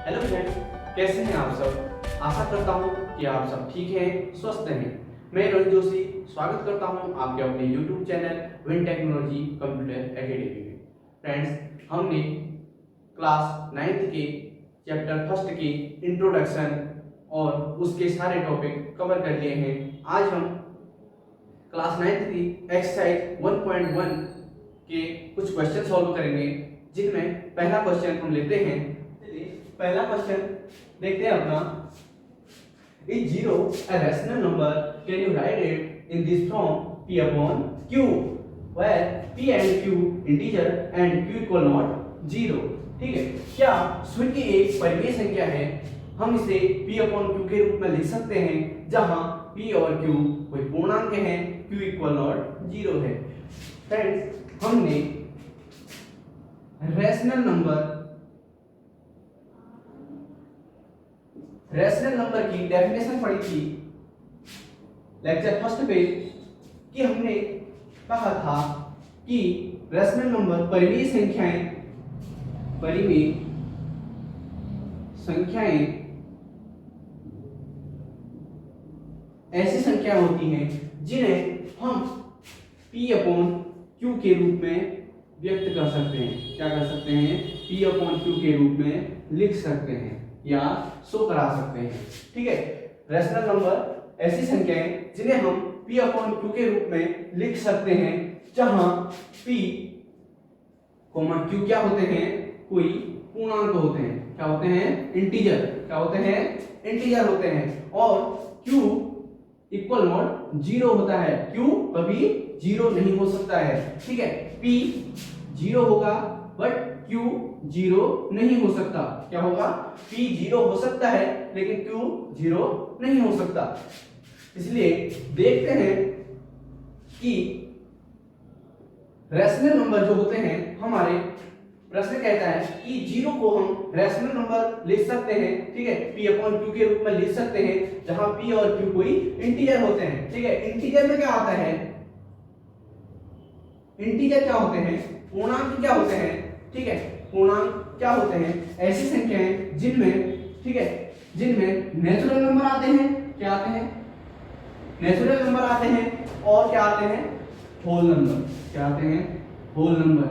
Hello friends, कैसे हैं आप सब। आशा करता हूँ कि आप सब ठीक हैं, स्वस्थ हैं। मैं रोहित जोशी स्वागत करता हूँ आपके अपने YouTube channel win technology computer academy में। फ्रेंड्स, हमने क्लास 9th के चैप्टर फर्स्ट की इंट्रोडक्शन और उसके सारे टॉपिक कवर कर लिए हैं। आज हम क्लास 9th की एक्सरसाइज 1.1 के कुछ क्वेश्चन सॉल्व करेंगे, जिनमें पहला क्वेश्चन हम लेते हैं। पहला क्वेश्चन देखते हैं अपना। Is 0 a rational number? Can you write it in this form p upon q, where p and q integer and q equal not 0? ठीक है, क्या शून्य एक परिमेय संख्या है? हम इसे p upon q के रूप में लिख सकते हैं, जहां p और q कोई पूर्णांक हैं, q equal not 0 है। फ्रेंड्स, हमने रैशनल नंबर की डेफिनेशन पढ़ी थी लेक्चर फर्स्ट पे, कि हमने कहा था कि रैशनल नंबर परिमेय संख्याएं ऐसी संख्या होती हैं जिन्हें हम p अपॉन q के रूप में व्यक्त कर सकते हैं। क्या कर सकते हैं? p अपॉन q के रूप में लिख सकते हैं या शो करा सकते हैं। ठीक है, रैशनल नंबर ऐसी संख्याएं जिन्हें हम p अपॉन q के रूप में लिख सकते हैं, जहां p q क्या होते हैं? कोई पूर्णांक होते हैं। क्या होते हैं? इंटीजर। क्या होते हैं? इंटीजर होते हैं। और q इक्वल नॉट 0 होता है। q कभी 0 नहीं हो सकता है। ठीक है, p 0 होगा बट q 0 नहीं हो सकता। क्या होगा? p 0 हो सकता है लेकिन q 0 नहीं हो सकता। इसलिए देखते हैं कि रैशनल नंबर जो होते हैं, हमारे प्रश्न कहता है कि 0 को हम रैशनल नंबर लिख सकते हैं। ठीक है, p अपॉन q के रूप में लिख सकते हैं, जहां p और q कोई इंटीजर होते हैं। ठीक है, इंटीजर में क्या आता है? इंटीजर क्या होते हैं? पूर्णांक क्या होते हैं? ठीक है, पूर्णांक क्या होते हैं? ऐसी संख्याएं जिनमें, ठीक है, जिनमें नेचुरल नंबर आते हैं। क्या आते हैं? नेचुरल नंबर आते हैं। और क्या आते हैं? Whole number. क्या आते हैं? Whole number.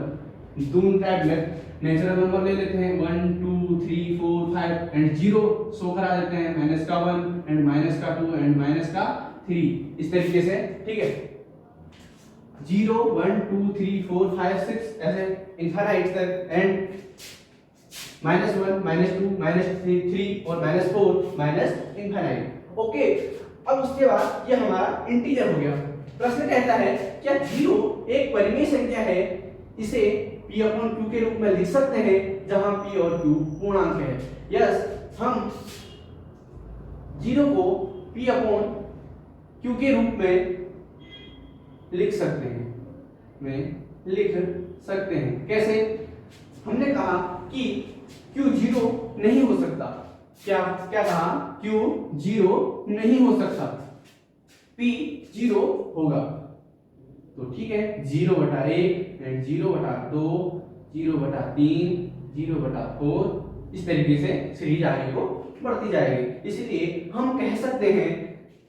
दोनों टाइप में नेचुरल नंबर ले लेते हैं, 1 2 3 4 5 एंड 0 शो करा देते हैं, माइनस का 1 एंड माइनस का 2 एंड माइनस का 3, इस तरीके से। ठीक है, 0 1 2 3 4 5 6 ऐसे इनफाइनाइट तक, एंड -1 -2 -3 और -4 माइनस इनफाइनाइट। ओके, अब उसके बाद ये हमारा इंटीजर हो गया। प्रश्न कहता है क्या 0 एक परिमेय संख्या है? इसे p अपॉन q के रूप में लिख सकते हैं, जहां p और q पूर्णांक है। यस, हम 0 को p अपॉन q के रूप में लिख सकते हैं। कैसे? हमने कहा कि q 0 नहीं हो सकता। क्या क्या कहा? q 0 नहीं हो सकता, p 0 होगा। तो ठीक है, 0/1 एंड 0/2 0/3 0/4, इस तरीके से सीरीज आगे को बढ़ती जाएगी। इसलिए हम कह सकते हैं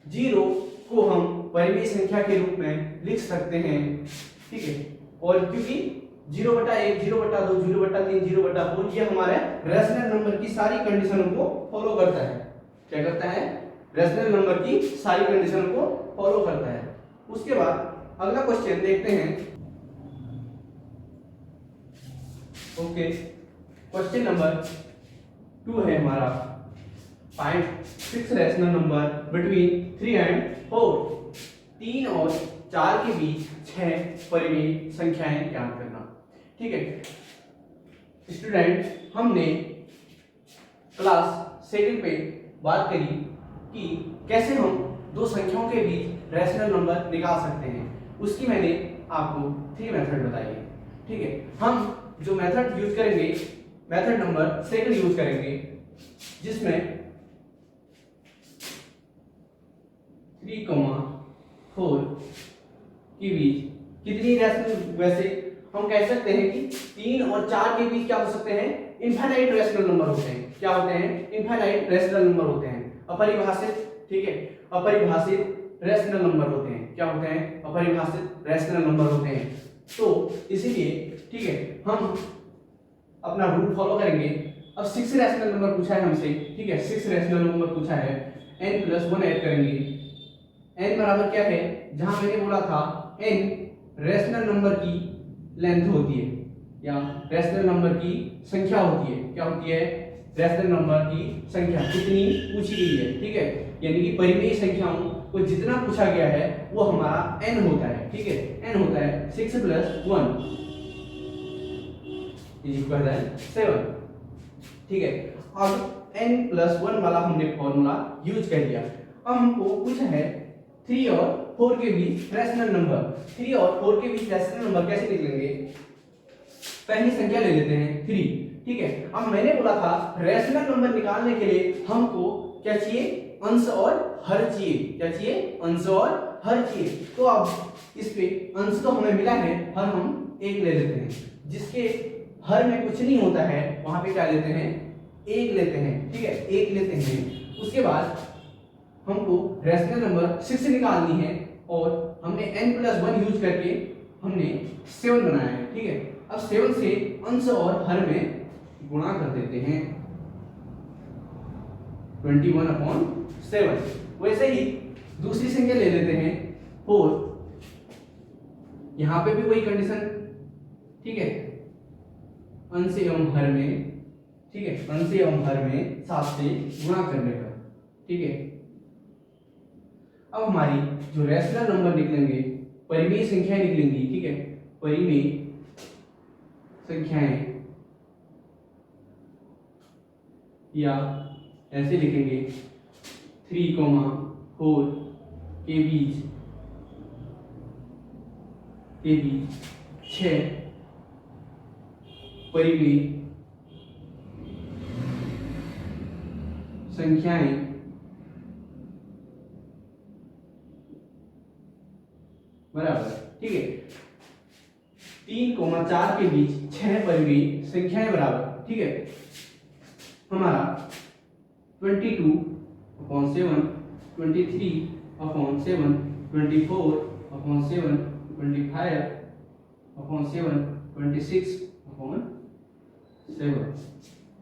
0 को हम परिमेय संख्या के रूप में लिख सकते हैं। ठीक है, और क्योंकि 0/1 0/2 0/3 0/4 ये हमारे रैशनल नंबर की सारी कंडीशनों को फॉलो करता है। क्या करता है? रैशनल नंबर की सारी कंडीशनों को फॉलो करता है। उसके बाद अगला क्वेश्चन देखते हैं। ओके, क्वेश्चन नंबर 2 है हमारा, find 6 rational number between 3 and 4। 3 और 4 के बीच 6 परिमेय संख्याएं ज्ञात करना। ठीक है स्टूडेंट, हमने क्लास 2 पे बात करी कि कैसे हम दो संख्याओं के बीच रैशनल नंबर निकाल सकते हैं। उसकी मैंने आपको 3 मेथड बताई है। ठीक है, हम जो मेथड यूज करेंगे, मेथड नंबर 2 यूज करेंगे, जिसमें 3, 4 के बीच कितनी रैशनल, वैसे हम कह सकते हैं कि 3 और 4 के बीच क्या हो सकते हैं? इनफाइनाइट रैशनल नंबर होते हैं। क्या होते हैं, इनफाइनाइट रेशनल नंबर होते हैं, अपरिभाषित, ठीक है, अपरिभाषित रेशनल नंबर होते हैं, क्या होते हैं, अपरिभाषित रेशनल नंबर होते हैं। तो इसीलिए ठीक है हम अपना रूल फॉलो करेंगे। अब 6 रैशनल नंबर पूछा है हमसे, ठीक है, 6 रैशनल नंबर पूछा है, n+1 ऐड करेंगे। n बराबर क्या है, जहां मैंने बोला था n रैशनल नंबर की लेंथ होती है या रैशनल नंबर की संख्या होती है, क्या होती है, रैशनल नंबर की संख्या कितनी पूछी गई है, ठीक है, यानी कि परिमेय संख्याओं को जितना पूछा गया है वो हमारा n होता है, ठीक है, n होता है 6 + 1 = 7, ठीक है। अब n+1 वाला हमने फॉर्मूला यूज कर लिया। अब हमको पूछा है 3 और 4 के बीच रैशनल नंबर, 3 और 4 के बीच रैशनल नंबर कैसे निकलेंगे, पहली संख्या ले लेते हैं 3, ठीक है। अब मैंने बोला था रैशनल नंबर निकालने के लिए हमको क्या चाहिए, अंश और हर चाहिए, क्या चाहिए, अंश और हर चाहिए। तो अब इस पे अंश तो हमें मिला है, हर हम 1 ले लेते हैं, जिसके हर में कुछ नहीं होता है वहां पे क्या लेते हैं, 1 लेते हैं, ठीक है, 1 लेते हैं। उसके बाद हमको रैशनल नंबर 6 निकालनी है और हमने n+1 यूज करके हमने 7 बनाया है, ठीक है। अब 7 से अंश और हर में गुणा कर देते हैं 21/7। वैसे ही दूसरी संख्या ले लेते हैं 4, यहां पे भी वही कंडीशन, ठीक है, अंश एवं हर में, ठीक है, अंश एवं हर में 7 से गुणा करने पर, ठीक है। अब हमारी जो रैशनल नंबर निकलेंगे, परिमेय संख्याएं निकलेंगी, ठीक है, परिमेय संख्याएं, या ऐसे लिखेंगे 3,4 के बीच 6 परिमेय संख्याएं बराबर, ठीक है, 3,4 के बीच 6 परिमेय संख्याएं बराबर, ठीक है, हमारा 22/7, 23/7, 24/7, 25/7,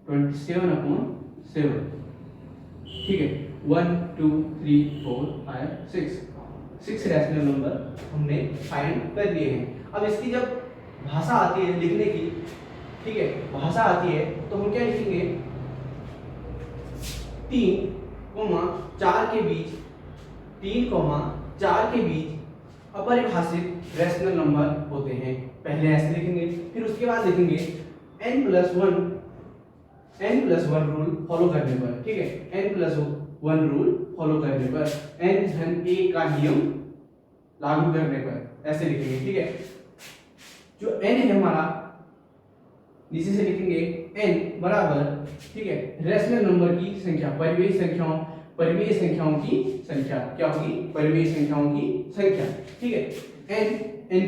26/7, ठीक है, 1 2 3 4 5 6 रैशनल नंबर हमने फाइंड कर लिए हैं। अब इसकी जब भाषा आती है लिखने की, ठीक है, भाषा आती है तो हम क्या लिखेंगे, 3,4 के बीच 3,4 के बीच अपरिभाषित रैशनल नंबर होते हैं, पहले ऐसे लिखेंगे, फिर उसके बाद लिखेंगे n+1 रूल फॉलो करने पर, ठीक है, n+1 रूल फॉलो करने पर, n/a का नियम लागू करने पर, ऐसे लिखेंगे, ठीक है। जो n है हमारा, नीचे से लिखेंगे n बराबर, ठीक है, रैशनल नंबर की संख्या, परिमेय संख्याओं की संख्या, क्या होगी, परिमेय संख्याओं की संख्या, ठीक है। n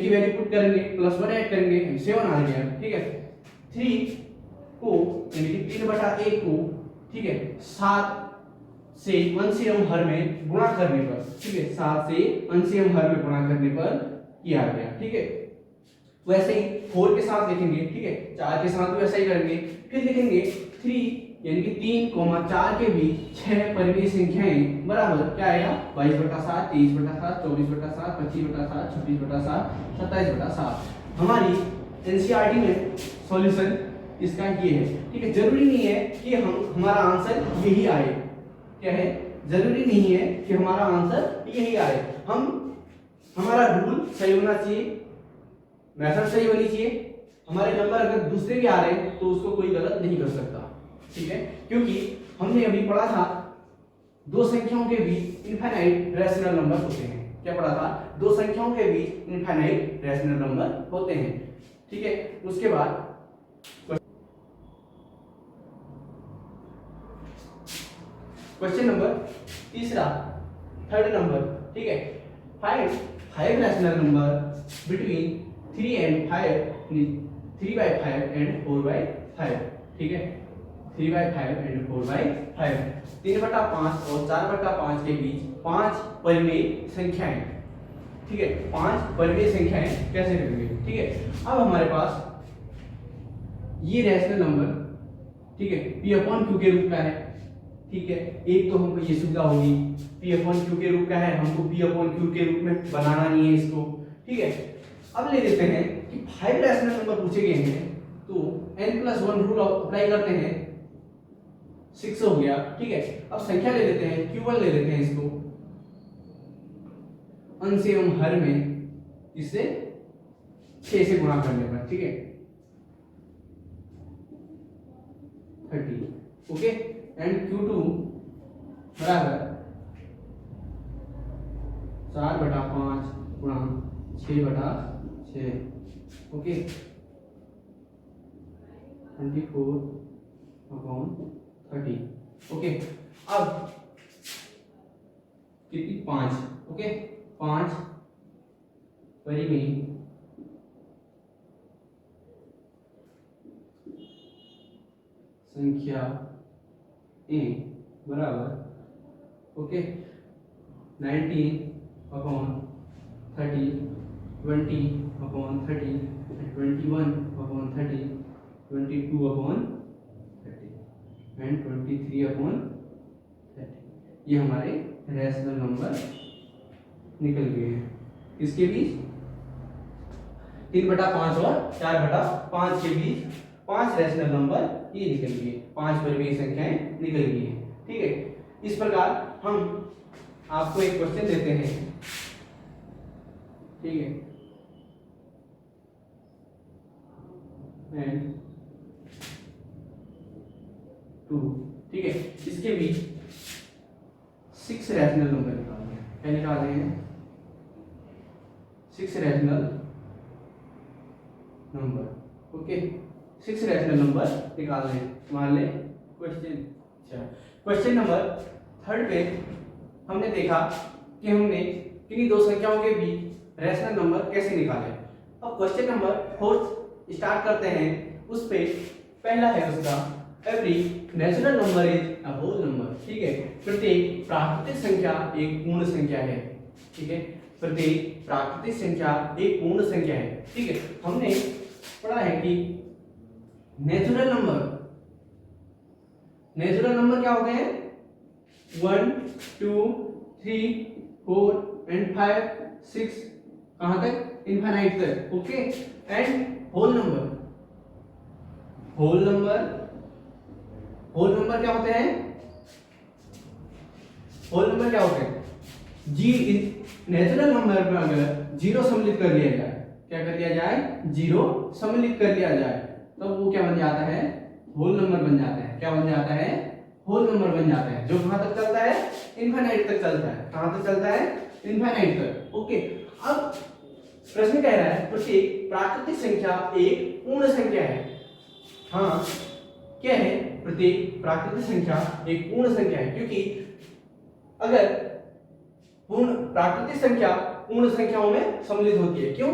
की वैल्यू पुट करेंगे, +1 ऐड करेंगे, 7 आ गया, ठीक है। 3 को यानी कि 3/1 को, ठीक है, 7 से अंश एवं हर में गुणा करने पर, ठीक है, 7 से अंश एवं हर में गुणा करने पर किया गया, ठीक है। वैसे ही 4 के साथ लिखेंगे, ठीक है, 4 के साथ भी वैसा ही करेंगे, फिर लिखेंगे 3 यानी कि 3,4 के बीच 6 परिमेय संख्याएं बराबर, क्या आएगा, 22/7, 23/7, 24/7, 25/7, 26/7, 27/7। हमारी एनसीईआरटी में सॉल्यूशन इसका ये है, ठीक है। जरूरी नहीं है कि हमारा आंसर यही आए, क्या है, जरूरी नहीं है कि हमारा आंसर यही आए, हमारा रूल सही होना चाहिए, मेथड सही होनी चाहिए, हमारे नंबर अगर दूसरे भी आ रहे हैं तो उसको कोई गलत नहीं कर सकता, ठीक है, क्योंकि हमने अभी पढ़ा था दो संख्याओं के बीच इनफाइनाइट रैशनल नंबर होते हैं, क्या पढ़ा था, दो संख्याओं के बीच इनफाइनाइट रैशनल नंबर होते हैं, ठीक है। उसके बाद क्वेश्चन नंबर तीसरा, थर्ड नंबर, ठीक है, find 5 rational number between 3 and 5, 3/5 and 4/5, ठीक है, 3/5 एंड 4/5। 3/5 और 4/5 के बीच 5 परिमेय संख्याएं, ठीक है, 5 परिमेय संख्याएं कैसे करेंगे, ठीक है। अब हमारे पास ये रैशनल नंबर, ठीक है, P/Q के रूप का है, ठीक है। एक तो हमको ये सुविधा होगी P/Q के रूप का है, हमको P/Q के रूप में बनाना नहीं है इसको, ठीक है। अब ले लेते हैं कि 5 रैशनल नंबर पूछे गए हैं तो n+1 रूल अप्लाई करते हैं, 6 हो गया, ठीक है। अब संख्या ले लेते हैं, Q1 ले लेते हैं इसको, अंश एवं हर में इससे 6 से गुणा करने पर, ठीक है, 30, ओके। एंड Q2 बराबर 4/5 गुणा 6/6, ओके, 24/30, ओके। अब कितनी 5, ओके, 5 परिमेय संख्या ए बराबर, ओके, 19/30, 20/30, 21/30, 22/30 एंड 23/30। ये हमारे रैशनल नंबर निकल गए हैं। इसके बीच 3/5 और 4/5 के बीच 5 रैशनल नंबर ये निकल गए, 5 परिमेय संख्याएं निकल गई हैं, ठीक है। इस प्रकार हम आपको एक क्वेश्चन देते हैं, ठीक है, एंड 2, ठीक है। इसके बीच 6 रैशनल नंबर निकालते हैं। क्या निकाल रहे हैं? 6 rational number, okay, 6 rational number निकाल रहे हैं। मान लें क्वेश्चन, अच्छा, क्वेश्चन नंबर 3 पे हमने देखा कि हमने किन्हीं दो संख्याओं के बीच रैशनल नंबर कैसे निकाले। अब क्वेश्चन नंबर 4 स्टार्ट करते हैं। उस पे पहला है उसका, every natural number is a whole number, ठीक है। प्रत्येक प्राकृतिक संख्या एक पूर्ण संख्या है, ठीक है। प्रत्येक प्राकृतिक संख्या एक पूर्ण संख्या है, ठीक है। हमने पढ़ा है कि नेचुरल नंबर क्या होते हैं? 1, 2, 3, 4 एंड 5, 6, कहां तक? इनफाइनाइट तक, ओके। एंड होल नंबर क्या होते हैं? होल नंबर क्या होते हैं? नेचुरल नंबर में अगर 0 सम्मिलित कर लिया जाए, क्या कर लिया जाए? 0 सम्मिलित कर लिया जाए, तो वो क्या बन जाता है? होल नंबर बन जाता है। क्या बन जाता है? होल नंबर बन जाता है, जो कहां तक चलता है? इनफाइनाइट तक चलता है। कहां तक चलता है? इनफाइनाइट तक, ओके। अब प्रश्न कह रहा है प्रत्येक प्राकृतिक संख्या एक पूर्ण संख्या है। हाँ, क्या है? प्रत्येक प्राकृतिक संख्या एक पूर्ण संख्या है, क्योंकि अगर पूर्ण प्राकृतिक संख्या पूर्ण संख्याओं में सम्मिलित होती है। क्यों?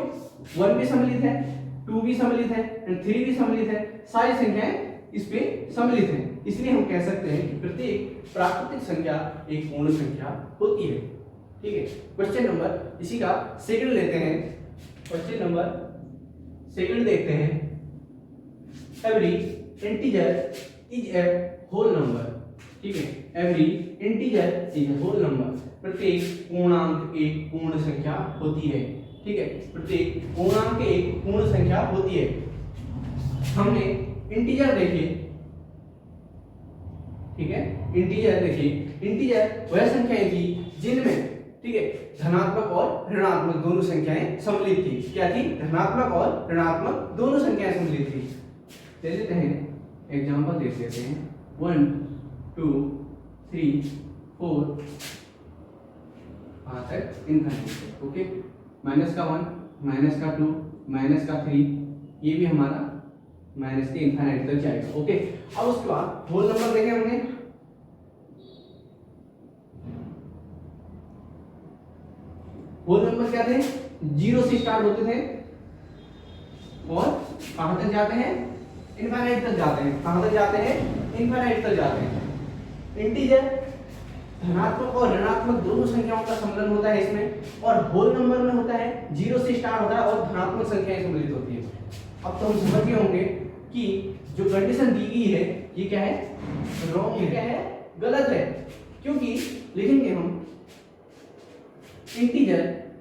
1 भी सम्मिलित है, 2 भी सम्मिलित है एंड 3 भी सम्मिलित है, सारी संख्याएं इस पे सम्मिलित हैं। इसलिए हम कह सकते हैं कि प्रत्येक प्राकृतिक संख्या एक पूर्ण संख्या होती है, ठीक है। क्वेश्चन नंबर इसी का सेकंड लेते हैं। क्वेश्चन नंबर सेकंड देखते हैं। Every integer is a whole number, ठीक है। Every integer is a whole number, प्रत्येक पूर्णांक एक पूर्ण संख्या होती है, ठीक है। प्रत्येक पूर्णांक एक पूर्ण संख्या होती है। हमने इंटीजर देखे, ठीक है, इंटीजर देखिए। इंटीजर वह संख्याएं थी जिनमें, ठीक है, धनात्मक और ऋणात्मक दोनों संख्याएं सम्मिलित थी। क्या थी? धनात्मक और ऋणात्मक दोनों संख्याएं सम्मिलित थी। ले लेते हैं, एग्जांपल देख लेते हैं। 1, 2, 3, 4 कहां तक? Infinite, okay. -1, -2, -3, ये भी हमारा माइनस के इनफाइनाइट तक जाएगा, ओके। अब उसके बाद होल नंबर देखे हमने। होल नंबर क्या थे? 0 से स्टार्ट होते थे और कहां तक जाते हैं? इनफाइनाइट तक जाते हैं। कहां तक जाते हैं? इनफाइनाइट तक जाते हैं। इंटीजर धनात्मक और ऋणात्मक दोनों संख्याओं का सम्मिलन होता है इसमें, और होल नंबर में होता है 0 से स्टार्ट होता है और धनात्मक संख्याएं सम्मिलित होती है। अब तो हम समझ गए होंगे कि जो कंडीशन दी गई है ये क्या है, रॉन्ग है, क्या है, गलत है, क्योंकि लिखेंगे हम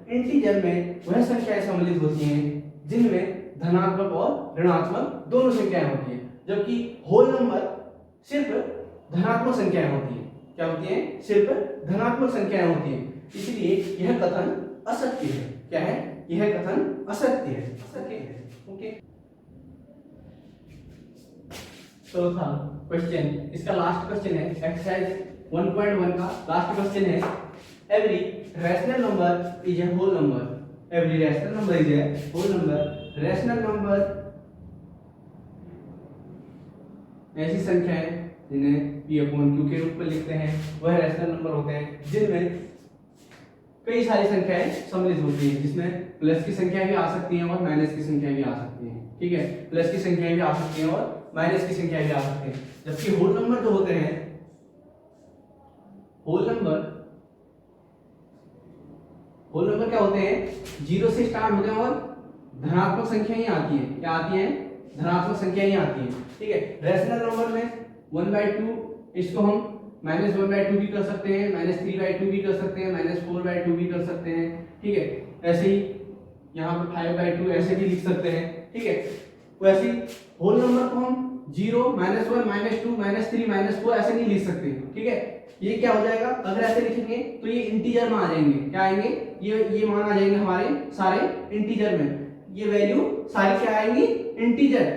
इंटीजर में वह संख्याएं सम्मिलित होती हैं जिनमें धनात्मक और ऋणात्मक दोनों संख्याएं होती हैं, जबकि होल नंबर सिर्फ धनात्मक संख्याएं होती हैं। क्या होती हैं? सिर्फ धनात्मक संख्याएं होती हैं। इसलिए यह कथन असत्य है। क्या है? यह कथन असत्य है, असत्य है। ओके, चौथा क्वेश्चन, इसका लास्ट क्वेश्चन है एक्सरसाइज 1.1 का लास्ट क्वेश्चन है, every rational number is a whole number. Every rational number is a whole number. Rational number ऐसी संख्याएं जिन्हें p/q के रूप में लिखते हैं, वह रैशनल नंबर होते हैं जिनमें कई सारी संख्याएं सम्मिलित होती हैं, जिसमें प्लस की संख्या भी आ सकती हैं और माइनस की संख्या भी आ सकती हैं। ठीक है, प्लस की संख्याएं भी आ सकती हैं और माइनस की संख्या भी आ सकती हैं। जबकि होल नंबर जो होते हैं, होल नंबर क्या होते हैं? 0 से स्टार्ट होते हैं और धनात्मक संख्या ही आती है। क्या आती है? धनात्मक संख्या ही आती है। ठीक है, रैशनल नंबर में 1/2, इसको हम -1/2 भी कर सकते हैं, -3/2 भी कर सकते हैं, -4/2 भी कर सकते हैं। ठीक है, ऐसे ही यहाँ पे 5/2 ऐसे भी लिख सकते हैं। ठीक है, वैसे ही होल नंबर को हम 0, -1, -2, -3, -4 ऐसे नहीं लिख सकते। ठीक है, ये क्या हो जाएगा? अगर ऐसे लिखेंगे तो ये इंटीजर में आ जाएंगे। क्या आएंगे? ये मान आ जाएंगे हमारे सारे इंटीजर में। ये वैल्यू सारी क्या आएंगी? इंटीजर।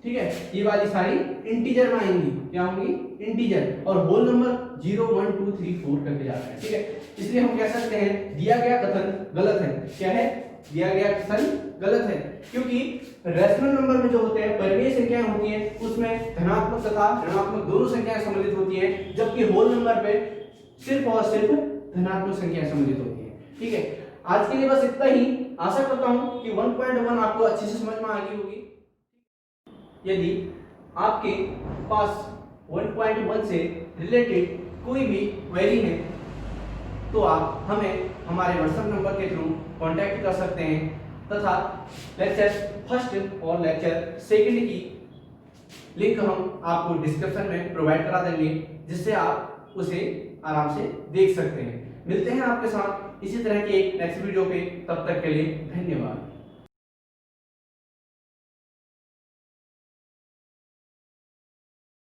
ठीक है, ये वाली सारी इंटीजर में आएंगी। क्या होंगी? इंटीजर। और होल नंबर 0, 1, 2, 3, 4 करके जाते हैं। ठीक है, इसलिए हम कह सकते हैं दिया गया कथन गलत है। क्या है? दिया गया कथन गलत है, क्योंकि रैशनल नंबर में जो होते हैं परिमेय संख्याएं होती हैं, उसमें धनात्मक तथा ऋणात्मक दोनों संख्याएं सम्मिलित होती हैं, जबकि होल नंबर पे सिर्फ और सिर्फ धनात्मक संख्याएं सम्मिलित होती हैं। ठीक है, आज के लिए बस इतना ही। आशा करता हूं कि 1.1 आपको अच्छे से समझ में आ गई होगी। यदि आपके पास 1.1 से रिलेटेड कोई भी क्वेरी है तो आप हमें हमारे व्हाट्सएप नंबर के थ्रू कांटेक्ट कर सकते हैं, तथा लेक्चर फर्स्ट और लेक्चर सेकंड की लिंक हम आपको डिस्क्रिप्शन में प्रोवाइड करा देंगे, जिससे आप उसे आराम से देख सकते हैं। मिलते हैं आपके साथ इसी तरह के एक नेक्स्ट वीडियो पे, तब तक के लिए धन्यवाद।